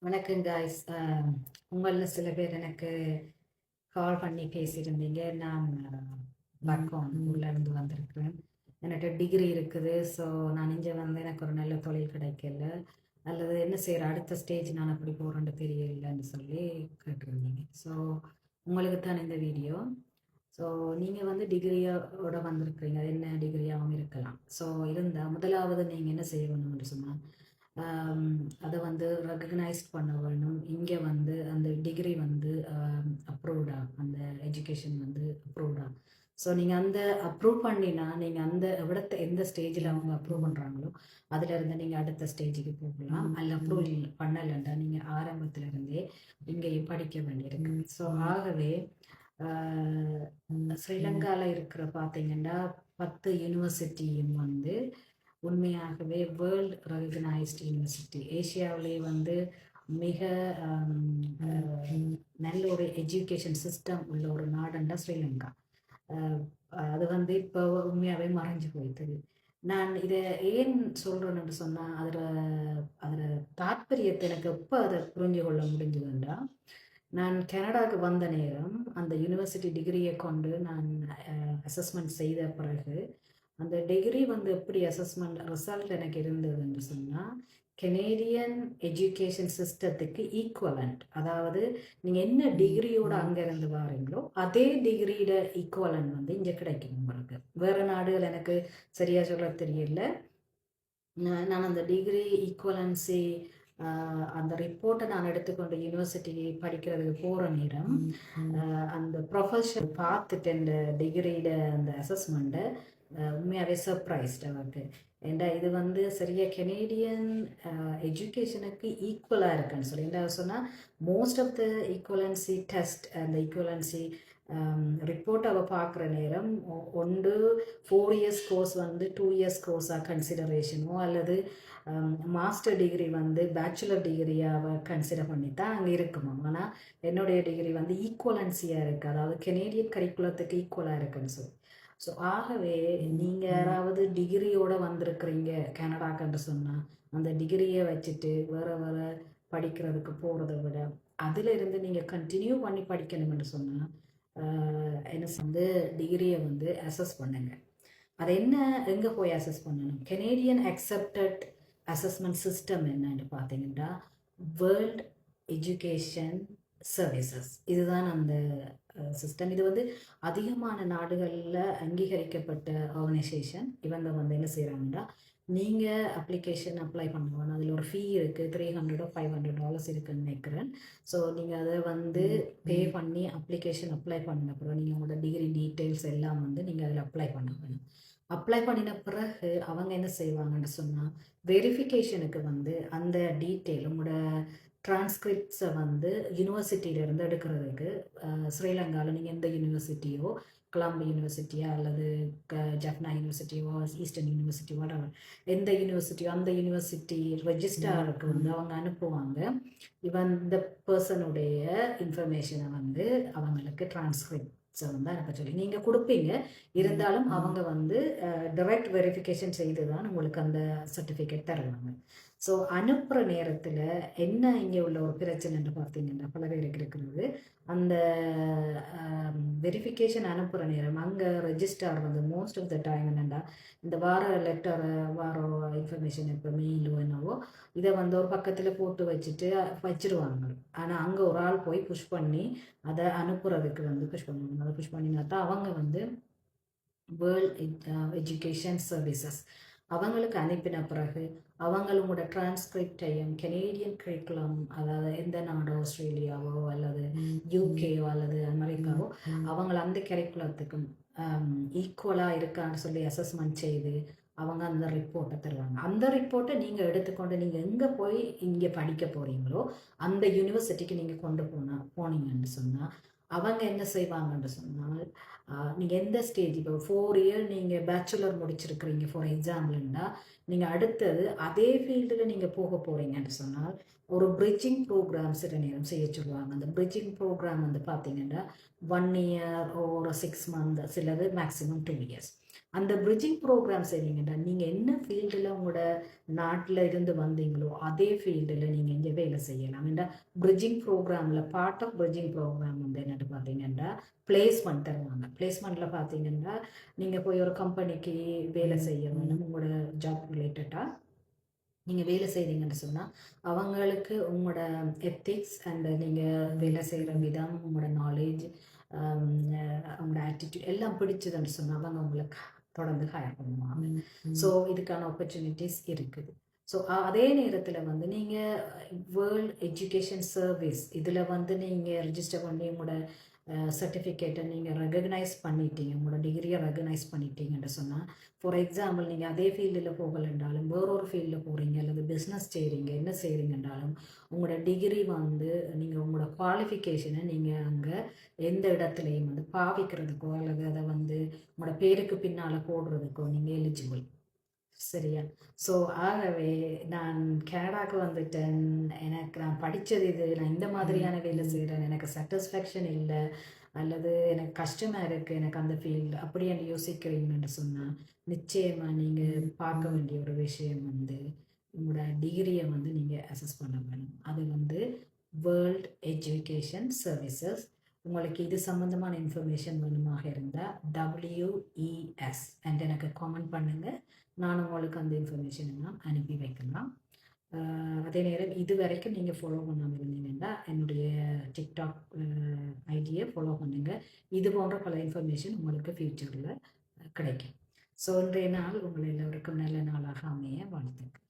வணக்கம் காய்ஸ். உங்களில் சில பேர் எனக்கு கால் பண்ணி பேசியிருந்தீங்க. நான் பக்கம் ஊர்லேருந்து வந்திருக்கிறேன். என்கிட்ட டிகிரி இருக்குது. ஸோ நான் இங்கே வந்து எனக்கு ஒரு நல்ல தொழில் கிடைக்கல, அல்லது என்ன செய்கிற அடுத்த ஸ்டேஜ் நான் அப்படி போகிறேன்னு தெரியலைன்னு சொல்லி கேட்டிருந்தீங்க. ஸோ உங்களுக்கு தான் இந்த வீடியோ. ஸோ நீங்கள் வந்து டிகிரியோட வந்திருக்கிறீங்க. அது என்ன டிகிரியாகவும் இருக்கலாம். ஸோ இருந்தால் முதலாவது நீங்கள் என்ன செய்ய வேணும்னு சொன்னால் அதை வந்து ரெகக்னைஸ் பண்ண வேணும். இங்கே வந்து அந்த டிகிரி வந்து அப்ரூவ்டா, அந்த எஜுகேஷன் வந்து அப்ரூவ்டா. ஸோ நீங்கள் அந்த அப்ரூவ் பண்ணினா நீங்கள் அந்த விடத்தை எந்த ஸ்டேஜில் அவங்க அப்ரூவ் பண்ணுறாங்களோ அதிலிருந்து நீங்கள் அடுத்த ஸ்டேஜுக்கு போகலாம். அல்ல அப்ரூவ் பண்ணலைண்டா நீங்கள் ஆரம்பத்துல இருந்தே இங்கேயும் படிக்க வேண்டியிருக்கு. ஸோ ஆகவே ஸ்ரீலங்காவில் இருக்கிற பார்த்தீங்கன்னா 10 யூனிவர்சிட்டியும் வந்து உண்மையாகவே வேர்ல்ட் ரெகக்னைஸ்ட் யூனிவர்சிட்டி. ஏஷியாவிலே வந்து மிக நல்ல ஒரு எஜுகேஷன் சிஸ்டம் உள்ள ஒரு நாடுண்டா ஸ்ரீலங்கா. அது வந்து இப்போ உண்மையாகவே மறைஞ்சு போயிட்டது. நான் இதை ஏன் சொல்கிறேன்னு சொன்னால் அதில் தாற்பயத்தை எனக்கு எப்போ அதை புரிஞ்சு கொள்ள முடிஞ்சதுண்டா, நான் கனடாவுக்கு வந்த நேரம் அந்த யூனிவர்சிட்டி டிகிரியை கொண்டு நான் அசஸ்மெண்ட் செய்த பிறகு அந்த டிகிரி வந்து எப்படி அசஸ்மெண்ட் ரிசல்ட் எனக்கு இருந்ததுன்னு சொன்னால் கெனேடியன் எஜுகேஷன் சிஸ்டத்துக்கு ஈக்குவலண்ட். அதாவது நீங்கள் என்ன டிகிரியோட அங்கே இருந்து வாரீங்களோ அதே டிகிரியோட ஈக்குவலண்ட் வந்து இங்கே கிடைக்கும் உங்களுக்கு. வேறு நாடுகள் எனக்கு சரியாக சொல்ல தெரியல. நான் அந்த டிகிரி ஈக்குவலன்சி அந்த ரிப்போர்ட்டை நான் எடுத்துக்கொண்டு யூனிவர்சிட்டி படிக்கிறதுக்கு போகிற நேரம் அந்த ப்ரொஃபஷன் பார்த்துட்டு அந்த டிகிரியோட அந்த அசஸ்மெண்ட்டை உண்மையாகவே சர்ப்ரைஸ்ட் அவருக்கு. ஏண்டா இது வந்து சரியாக கெனேடியன் எஜுகேஷனுக்கு ஈக்குவலாக இருக்குன்னு சொல்லி என்ன சொன்னால் most of the equivalency test அந்த ஈக்குவலன்சி ரிப்போர்ட் அவள் பார்க்குற நேரம் ஒன்று 4 இயர்ஸ் கோர்ஸ் வந்து 2 இயர்ஸ் கோர்ஸாக கன்சிடரேஷனோ அல்லது மாஸ்டர் டிகிரி வந்து பேச்சுலர் டிகிரியாக கன்சிடர் பண்ணி தான் அங்கே இருக்குமா. ஆனால் என்னுடைய டிகிரி வந்து ஈக்குவலன்சியாக இருக்குது, அதாவது கெனேடியன் கரிக்குலத்துக்கு ஈக்குவலாக இருக்குன்னு சொல்லி. ஸோ ஆகவே நீங்கள் யாராவது டிகிரியோடு வந்திருக்கிறீங்க கனடாக்குன்னு சொன்னால் அந்த டிகிரியை வச்சுட்டு வேறு படிக்கிறதுக்கு போகிறத விட அதில் இருந்து நீங்கள் கண்டினியூ பண்ணி படிக்கணும்னு சொன்னால் என்ன வந்து டிகிரியை வந்து அசஸ் பண்ணுங்க. அது என்ன, எங்கே போய் அசஸ் பண்ணணும்? கெனேடியன் அக்செப்டட் அசஸ்மெண்ட் சிஸ்டம் என்னன்னு பார்த்தீங்கன்னா வேர்ல்ட் எஜுகேஷன் சர்வீசஸ். இதுதான் அந்த சிஸ்டம். இது வந்து அதிகமான நாடுகளில் அங்கீகரிக்கப்பட்ட ஆர்கனைசேஷன். இவங்க வந்து என்ன செய்கிறாங்கன்னா, நீங்கள் அப்ளிகேஷன் அப்ளை பண்ணுவாங்க, அதில் ஒரு ஃபீ இருக்குது, $300 or $500 இருக்குன்னு நினைக்கிறேன். ஸோ நீங்கள் அதை வந்து பே பண்ணி அப்ளிகேஷன் அப்ளை பண்ண பிறகு நீங்கள் உங்களோட டிகிரி டீட்டெயில்ஸ் எல்லாம் வந்து நீங்கள் அதில் அப்ளை பண்ண வேணும். அப்ளை பண்ணின பிறகு அவங்க என்ன செய்வாங்கன்னு சொன்னால் வெரிஃபிகேஷனுக்கு வந்து அந்த டீட்டெயில் உங்களோட டிரான்ஸ்கிரிப்ட்ஸை வந்து யூனிவர்சிட்டியிலேருந்து எடுக்கிறதுக்கு ஸ்ரீலங்காவில் நீங்கள் எந்த யூனிவர்சிட்டியோ, கொலம்போ யூனிவர்சிட்டியா அல்லது ஜஃப்னா யூனிவர்சிட்டியோ, ஈஸ்டர்ன் யூனிவர்சிட்டியோ, எந்த யூனிவர்சிட்டியோ அந்த யூனிவர்சிட்டி ரெஜிஸ்ட்ராருக்கு வந்து அவங்க அனுப்புவாங்க. இவன் இந்த பர்சனுடைய இன்ஃபர்மேஷனை வந்து அவங்களுக்கு டிரான்ஸ்கிரிப்ட்ஸை வந்து அனுப்ப சொல்லி நீங்கள் கொடுப்பீங்க. இருந்தாலும் அவங்க வந்து டைரக்ட் வெரிஃபிகேஷன் செய்து தான் உங்களுக்கு அந்த சர்டிஃபிகேட் தருவாங்க. ஸோ அனுப்புகிற நேரத்தில் என்ன இங்கே உள்ள ஒரு பிரச்சனைன்னு பார்த்தீங்கன்னா பல பேருக்கு இருக்கிறது, அந்த வெரிஃபிகேஷன் அனுப்புகிற நேரம் அங்கே ரெஜிஸ்டார் வந்து மோஸ்ட் ஆஃப் த டைம் என்னென்னா இந்த வார லெட்டரை வார இன்ஃபர்மேஷன் இப்போ மெயிலோ என்னவோ இதை வந்து ஒரு பக்கத்தில் போட்டு வச்சுருவாங்க. ஆனால் அங்கே ஒரு ஆள் போய் புஷ் பண்ணி அதை அனுப்புறதுக்கு வந்து புஷ் பண்ணுவாங்க. அதை புஷ் பண்ணினா தான் அவங்க வந்து வேர்ல்ட் எஜுகேஷன் சர்வீசஸ் அவங்களுக்கு அனுப்பின பிறகு அவங்களோட டிரான்ஸ்கிரிப்டையும் கெனேடியன் கரிக்குலம், அதாவது எந்த நாடோ ஆஸ்திரேலியாவோ அல்லது யூகேயோ அல்லது அமெரிக்காவோ அவங்கள அந்த கரிக்குலத்துக்கும் ஈக்குவலாக இருக்கான்னு சொல்லி அசஸ்மெண்ட் செய்து அவங்க அந்த ரிப்போர்ட்டை தருவாங்க. அந்த ரிப்போர்ட்டை நீங்கள் எடுத்துக்கொண்டு நீங்கள் எங்கே போய் இங்கே படிக்க போகிறீங்களோ அந்த யூனிவர்சிட்டிக்கு நீங்கள் கொண்டு போனீங்கன்னு சொன்னால் அவங்க என்ன செய்வாங்கன்னு சொன்னால் நீங்கள் எந்த ஸ்டேஜ் இப்போ 4 இயர் நீங்கள் பேச்சுலர் முடிச்சிருக்கிறீங்க ஃபார் எக்ஸாம்பிள்னா நீங்கள் அடுத்தது அதே ஃபீல்டில் நீங்கள் போக போகிறீங்கன்னு சொன்னால் ஒரு பிரிட்ஜிங் ப்ரோக்ராம் சில நேரம் செய்ய சொல்லுவாங்க. அந்த பிரிட்ஜிங் ப்ரோக்ராம் வந்து பார்த்தீங்கன்னா 1 இயர் ஒரு 6 மந்த், சிலது மேக்ஸிமம் 2 இயர்ஸ். அந்த பிரிட்ஜிங் ப்ரோக்ராம் செய்றீங்கன்னா நீங்கள் என்ன ஃபீல்டில் உங்களோட நாட்டில் இருந்து வந்தீங்களோ அதே ஃபீல்டில் நீங்கள் இங்கே வேலை செய்யலாம். ஏன்னா பிரிட்ஜிங் ப்ரோக்ராமில் பார்ட் ஆஃப் பிரிட்ஜிங் ப்ரோக்ராம் வந்து என்னென்னு பார்த்தீங்கன்னா பிளேஸ்மெண்ட் தருவாங்க. பிளேஸ்மெண்ட்டில் பார்த்தீங்கன்னா நீங்கள் போய் ஒரு கம்பெனிக்கு வேலை செய்ய வேணும். உங்களோட ஜாப் ரிலேட்டடாக நீங்கள் வேலை செய்கிறீங்கன்னு சொன்னால் அவங்களுக்கு உங்களோட எத்திக்ஸ் அண்ட் நீங்கள் வேலை செய்கிற விதம், உங்களோட நாலேஜ், உங்களோட ஆட்டிடியூட் எல்லாம் பிடிச்சதுன்னு சொன்னால் அவங்க உங்களுக்கு தொடர்ந்து ஹையர் பண்ணுவாங்க. ஸோ இதுக்கான ஆப்பர்ச்சுனிட்டிஸ் இருக்குது. ஸோ அதே நேரத்தில் வந்து நீங்கள் வேர்ல்ட் எஜுகேஷன் சர்வீஸ் இதில் வந்து நீங்கள் ரிஜிஸ்டர் பண்ணி உங்களோட சர்டிஃபிகேட்டை நீங்கள் ரெகக்னைஸ் பண்ணிட்டீங்க, உங்களோட டிகிரியை ரெகக்னைஸ் பண்ணிட்டீங்கன்னு சொன்னால், ஃபார் எக்ஸாம்பிள் நீங்கள் அதே ஃபீல்டில் போகலைன்றாலும் வேறொரு ஃபீல்டில் போகிறீங்க அல்லது பிஸ்னஸ் செய்கிறீங்க, என்ன செய்கிறீங்கன்றாலும் உங்களோட டிகிரி வந்து நீங்கள் உங்களோட குவாலிஃபிகேஷனை நீங்கள் அங்கே எந்த இடத்துலையும் வந்து பாவிக்கிறதுக்கோ அல்லது அதை வந்து உங்களோட பேருக்கு பின்னால் போடுறதுக்கோ நீங்கள் எலிஜிபிள். சரியா? ஸோ ஆகவே நான் கனடாவுக்கு வந்துட்டேன். எனக்கு நான் படித்தது இது, நான் இந்த மாதிரியான வேலை செய்கிறேன், எனக்கு சாட்டிஸ்ஃபேக்ஷன் இல்லை அல்லது எனக்கு கஷ்டமாக இருக்குது எனக்கு அந்த ஃபீல்டு அப்படி என்று யோசிக்கிறீங்கன்னு சொன்னால் நிச்சயமாக நீங்கள் பார்க்க வேண்டிய ஒரு விஷயம் வந்து உங்களோட டிகிரியை வந்து நீங்கள் அசஸ் பண்ண வேணும். அது வந்து வேர்ல்ட் எஜுகேஷன் சர்வீசஸ். உங்களுக்கு இது சம்மந்தமான இன்ஃபர்மேஷன் வேணுமாக இருந்தால் WES அண்ட் எனக்கு காமெண்ட் பண்ணுங்கள். நான் உங்களுக்கு அந்த இன்ஃபர்மேஷன் எல்லாம் அனுப்பி வைக்கலாம். அதே நேரம் இது வரைக்கும் நீங்கள் ஃபாலோ பண்ணாமல் இருந்தீங்கன்னா என்னுடைய டிக்டாக் ஐடியை ஃபாலோ பண்ணுங்கள். இது போன்ற பல இன்ஃபர்மேஷன் உங்களுக்கு ஃப்யூச்சரில் கிடைக்கும். ஸோ இன்றைய நாள் உங்கள் எல்லோருக்கும் நல்ல நாளாக அமைய வாழ்த்துக்கள்.